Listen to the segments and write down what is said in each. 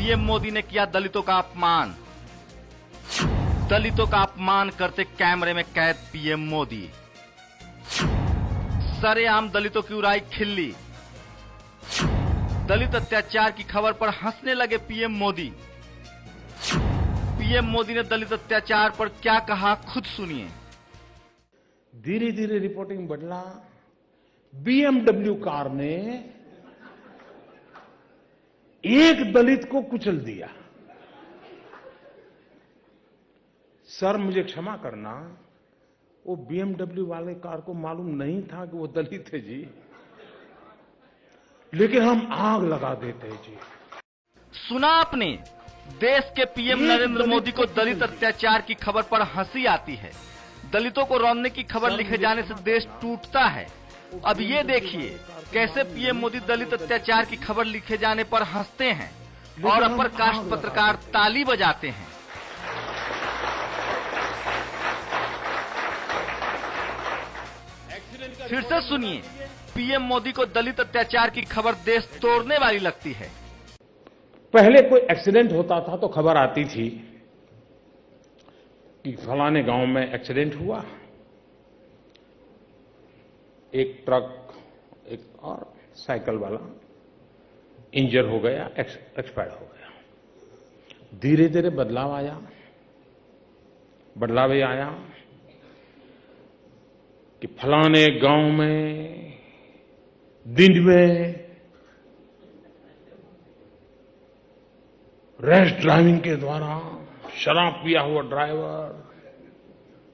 PM Modi ने किया दलितों का अपमान। दलितों का अपमान करते कैमरे में कैद पीएम मोदी। सरेआम दलितों की उड़ाई खिल्ली। दलित अत्याचार की खबर पर हंसने लगे पीएम मोदी। पीएम मोदी ने दलित अत्याचार पर क्या कहा, खुद सुनिए। धीरे धीरे रिपोर्टिंग बदला। बीएमडब्ल्यू कार ने एक दलित को कुचल दिया। सर, मुझे क्षमा करना, वो बीएमडब्ल्यू वाले कार को मालूम नहीं था कि वो दलित है जी, लेकिन हम आग लगा देते हैं जी। सुना आपने, देश के पीएम नरेंद्र मोदी को दलित अत्याचार की खबर पर हंसी आती है। दलितों को रौंदने की खबर लिखे जाने से देश टूटता है। अब ये देखिए कैसे पीएम मोदी दलित अत्याचार की खबर लिखे जाने पर हंसते हैं और अपर कास्ट पत्रकार ताली बजाते हैं। फिर से सुनिए, पीएम मोदी को दलित अत्याचार की खबर देश तोड़ने वाली लगती है। पहले कोई एक्सीडेंट होता था तो खबर आती थी कि फलाने गांव में एक्सीडेंट हुआ, एक ट्रक एक और साइकिल वाला इंजर हो गया, एक्सपायर हो गया। धीरे धीरे बदलाव आया कि फलाने गांव में दिन में रैश ड्राइविंग के द्वारा शराब पिया हुआ ड्राइवर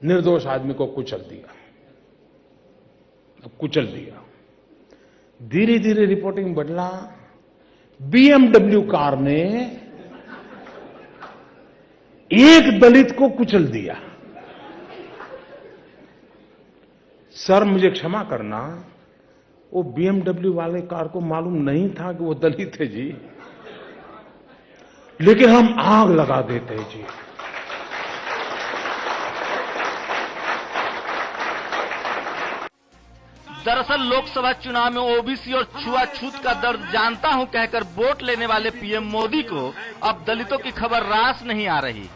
निर्दोष आदमी को कुचल दिया। धीरे धीरे रिपोर्टिंग बदला। बीएमडब्ल्यू कार ने एक दलित को कुचल दिया। सर, मुझे क्षमा करना, वो बीएमडब्ल्यू वाले कार को मालूम नहीं था कि वो दलित है जी, लेकिन हम आग लगा देते हैं जी। दरअसल लोकसभा चुनाव में ओबीसी और छुआछूत का दर्द जानता हूं कहकर वोट लेने वाले पीएम मोदी को अब दलितों की खबर रास नहीं आ रही।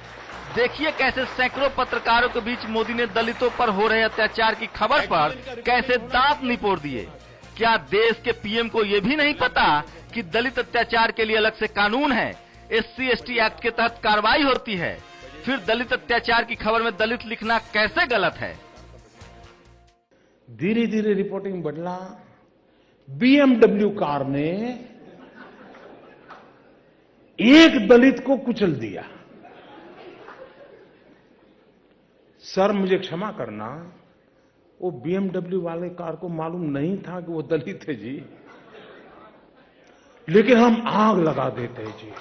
देखिए कैसे सैकड़ों पत्रकारों के बीच मोदी ने दलितों पर हो रहे अत्याचार की खबर पर कैसे दांत निपोड़ दिए। क्या देश के पीएम को ये भी नहीं पता कि दलित अत्याचार के लिए अलग से कानून है, SC/ST एक्ट के तहत कार्रवाई होती है। फिर दलित अत्याचार की खबर में दलित लिखना कैसे गलत है। धीरे धीरे रिपोर्टिंग बदला। बीएमडब्ल्यू कार ने एक दलित को कुचल दिया। सर, मुझे क्षमा करना, वो बीएमडब्ल्यू वाले कार को मालूम नहीं था कि वो दलित है जी, लेकिन हम आग लगा देते हैं जी।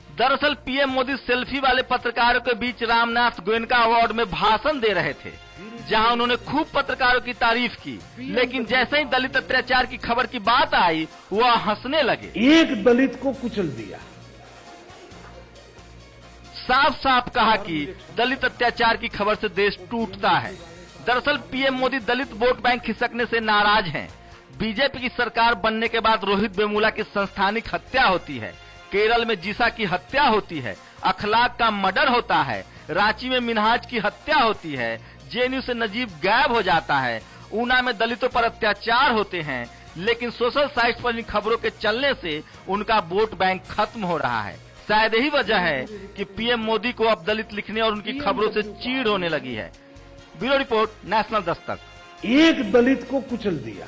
दरअसल पीएम मोदी सेल्फी वाले पत्रकारों के बीच रामनाथ गोयनका अवार्ड में भाषण दे रहे थे, जहां उन्होंने खूब पत्रकारों की तारीफ की, लेकिन जैसे ही दलित अत्याचार की खबर की बात आई वह हंसने लगे। एक दलित को कुचल दिया। साफ साफ कहा कि दलित अत्याचार की खबर से देश टूटता है। दरअसल पीएम मोदी दलित वोट बैंक खिसकने से नाराज हैं। बीजेपी की सरकार बनने के बाद रोहित वेमुला की संस्थानिक हत्या होती है, केरल में जीसा की हत्या होती है, अखलाक का मर्डर होता है, रांची में मिनहाज की हत्या होती है, जेएनयू से नजीब गायब हो जाता है, ऊना में दलितों पर अत्याचार होते हैं, लेकिन सोशल साइट पर इन खबरों के चलने से उनका वोट बैंक खत्म हो रहा है। शायद यही वजह है कि पीएम मोदी को अब दलित लिखने और उनकी खबरों से चीड़ होने लगी है। Bureau report, national Dastak. एक दलित को कुचल दिया।